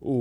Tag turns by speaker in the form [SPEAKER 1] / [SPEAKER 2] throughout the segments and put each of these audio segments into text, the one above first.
[SPEAKER 1] What's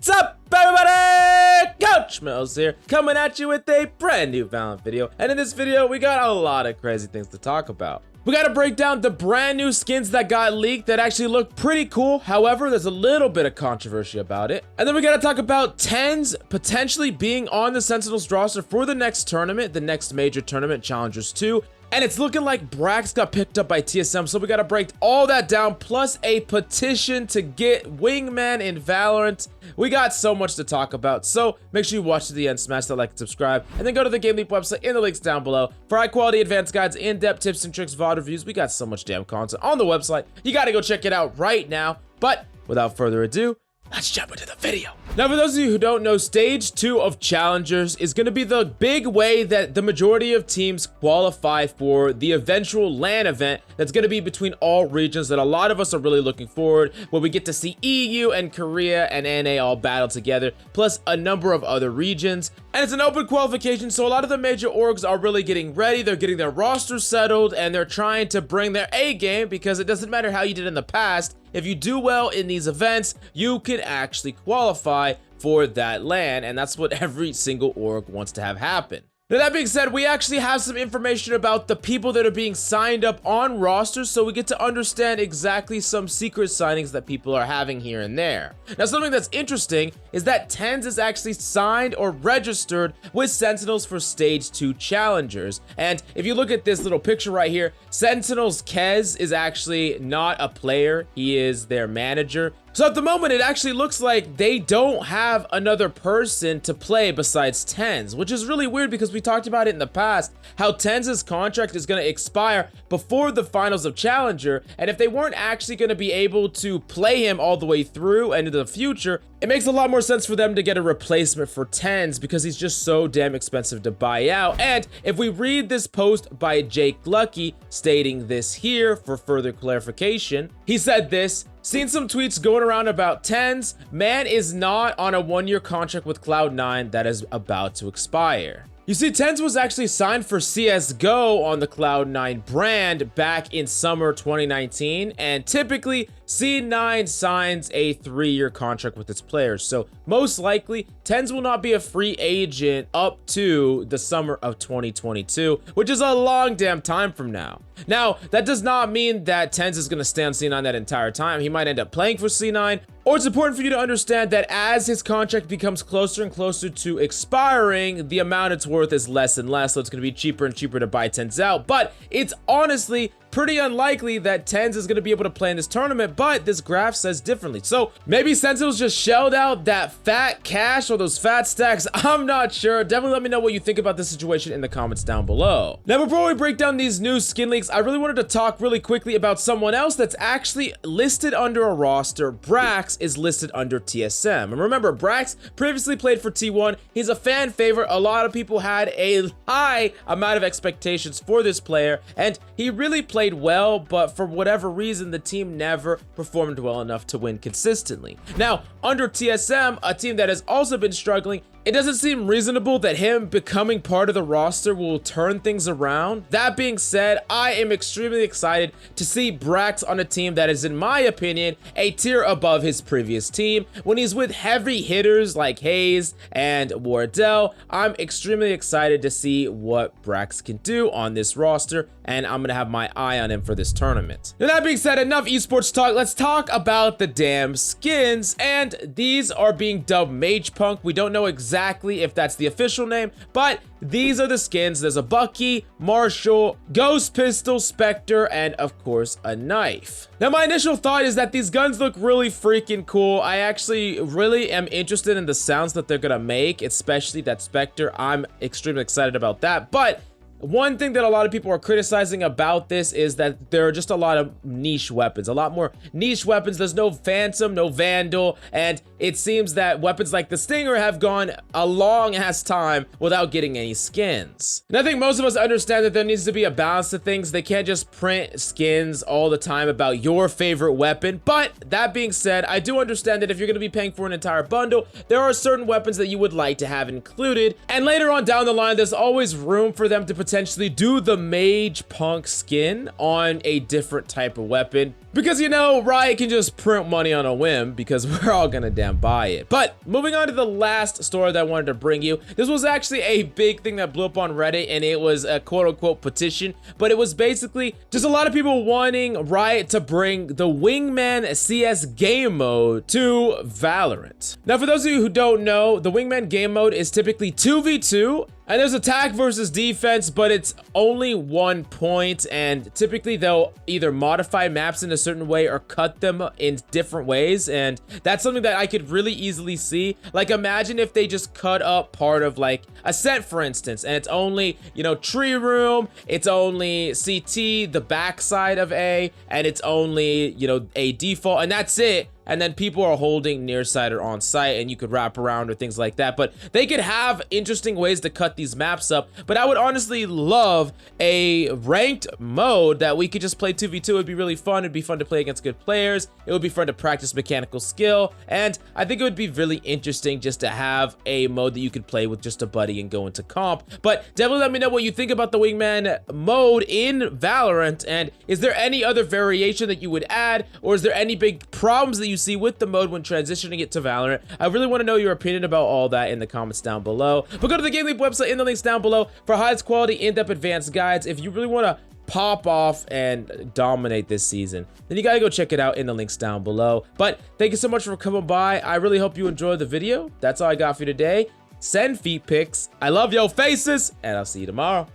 [SPEAKER 1] up, everybody? Coach Mills here, coming at you with a brand new Valorant video. And in this video, we got a lot of crazy things to talk about. We got to break down the brand new skins that got leaked that actually look pretty cool. However, there's a little bit of controversy about it. And then we got to talk about TenZ potentially being on the Sentinels roster for the next tournament, the next major tournament, Challengers 2. And it's looking like Brax got picked up by TSM, so we gotta break all that down, plus a petition to get Wingman in Valorant. We got so much to talk about, so make sure you watch to the end, smash that like and subscribe, and then go to the Game Leap website in the links down below for high-quality advanced guides, in-depth tips and tricks, VOD reviews. We got so much damn content on the website. You gotta go check it out right now. But without further ado, let's jump into the video. Now, for those of you who don't know, Stage 2 of Challengers is going to be the big way that the majority of teams qualify for the eventual LAN event that's going to be between all regions that a lot of us are really looking forward, where we get to see EU and Korea and NA all battle together, plus a number of other regions. And it's an open qualification, so a lot of the major orgs are really getting ready. They're getting their rosters settled, and they're trying to bring their A game, because it doesn't matter how you did in the past. If you do well in these events, you can actually qualify for that LAN, and that's what every single org wants to have happen. Now, that being said, we actually have some information about the people that are being signed up on rosters, so we get to understand exactly some secret signings that people are having here and there. Now, something that's interesting is that TenZ is actually signed or registered with Sentinels for Stage 2 Challengers. And if you look at this little picture right here, Sentinels Kez is actually not a player, he is their manager. So at the moment, it actually looks like they don't have another person to play besides TenZ, which is really weird because we talked about it in the past, how TenZ's contract is going to expire before the finals of Challenger, and if they weren't actually going to be able to play him all the way through and into the future, it makes a lot more sense for them to get a replacement for TenZ because he's just so damn expensive to buy out. And if we read this post by Jake Lucky stating this here for further clarification, he said this: "Seen some tweets going around about TenZ. Man is not on a one-year contract with Cloud9 that is about to expire." You see, TenZ was actually signed for CSGO on the Cloud9 brand back in summer 2019, and typically C9 signs a 3-year contract with its players, so most likely TenZ will not be a free agent up to the summer of 2022, which is a long damn time from now. Now, that does not mean that TenZ is going to stay on C9 that entire time. He might end up playing for C9, or it's important for you to understand that as his contract becomes closer and closer to expiring, the amount it's worth is less and less, so it's going to be cheaper and cheaper to buy TenZ out. But it's honestly pretty unlikely that TenZ is going to be able to play in this tournament, but this graph says differently. So maybe Sentinels just shelled out that fat cash or those fat stacks. I'm not sure. Definitely let me know what you think about this situation in the comments down below. Now, before we break down these new skin leaks, I really wanted to talk really quickly about someone else that's actually listed under a roster. Brax is listed under TSM. And remember, Brax previously played for T1. He's a fan favorite. A lot of people had a high amount of expectations for this player, and he really played well, but for whatever reason, the team never performed well enough to win consistently. Now, under TSM, a team that has also been struggling, it doesn't seem reasonable that him becoming part of the roster will turn things around. That being said, I am extremely excited to see Brax on a team that is, in my opinion, a tier above his previous team. When he's with heavy hitters like Hayes and Wardell, I'm extremely excited to see what Brax can do on this roster, and I'm gonna have my eye on him for this tournament. Now, that being said, enough esports talk. Let's talk about the damn skins, and these are being dubbed MEGAPUNK. We don't know exactly if that's the official name, but these are the skins. There's a Bucky, Marshall, Ghost Pistol, Spectre, and of course a knife. Now, my initial thought is that these guns look really freaking cool. I actually really am interested in the sounds that they're gonna make, especially that Spectre. I'm extremely excited about that, but one thing that a lot of people are criticizing about this is that there are just a lot of niche weapons, a lot more niche weapons. There's no Phantom, no Vandal, and it seems that weapons like the Stinger have gone a long ass time without getting any skins. And I think most of us understand that there needs to be a balance to things. They can't just print skins all the time about your favorite weapon. But that being said, I do understand that if you're going to be paying for an entire bundle, there are certain weapons that you would like to have included. And later on down the line, there's always room for them to potentially do the MEGAPUNK skin on a different type of weapon. Because, you know, Riot can just print money on a whim because we're all gonna damn buy it. But moving on to the last story that I wanted to bring you. This was actually a big thing that blew up on Reddit, and it was a quote-unquote petition. But it was basically just a lot of people wanting Riot to bring the Wingman CS game mode to Valorant. Now, for those of you who don't know, the Wingman game mode is typically 2v2. And there's attack versus defense, but it's only 1 point, and typically they'll either modify maps in a certain way or cut them in different ways, and that's something that I could really easily see. Like, imagine if they just cut up part of like a set, for instance, and it's only, you know, tree room, it's only CT, the backside of A, and it's only, you know, a default, and that's it. And then people are holding near side or on site, and you could wrap around or things like that. But they could have interesting ways to cut these maps up. But I would honestly love a ranked mode that we could just play 2v2. It would be really fun. It'd be fun to play against good players. It would be fun to practice mechanical skill. And I think it would be really interesting just to have a mode that you could play with just a buddy and go into comp. But definitely let me know what you think about the Wingman mode in Valorant. And is there any other variation that you would add? Or is there any big problems that you see with the mode when transitioning it to Valorant? I really want to know your opinion about all that in the comments down below. But go to the Game Leap website in the links down below for highest quality, in-depth advanced guides. If you really want to pop off and dominate this season, then you gotta go check it out in the links down below. But thank you so much for coming by. I really hope you enjoyed the video. That's all I got for you today. Send feet pics. I love your faces, and I'll see you tomorrow.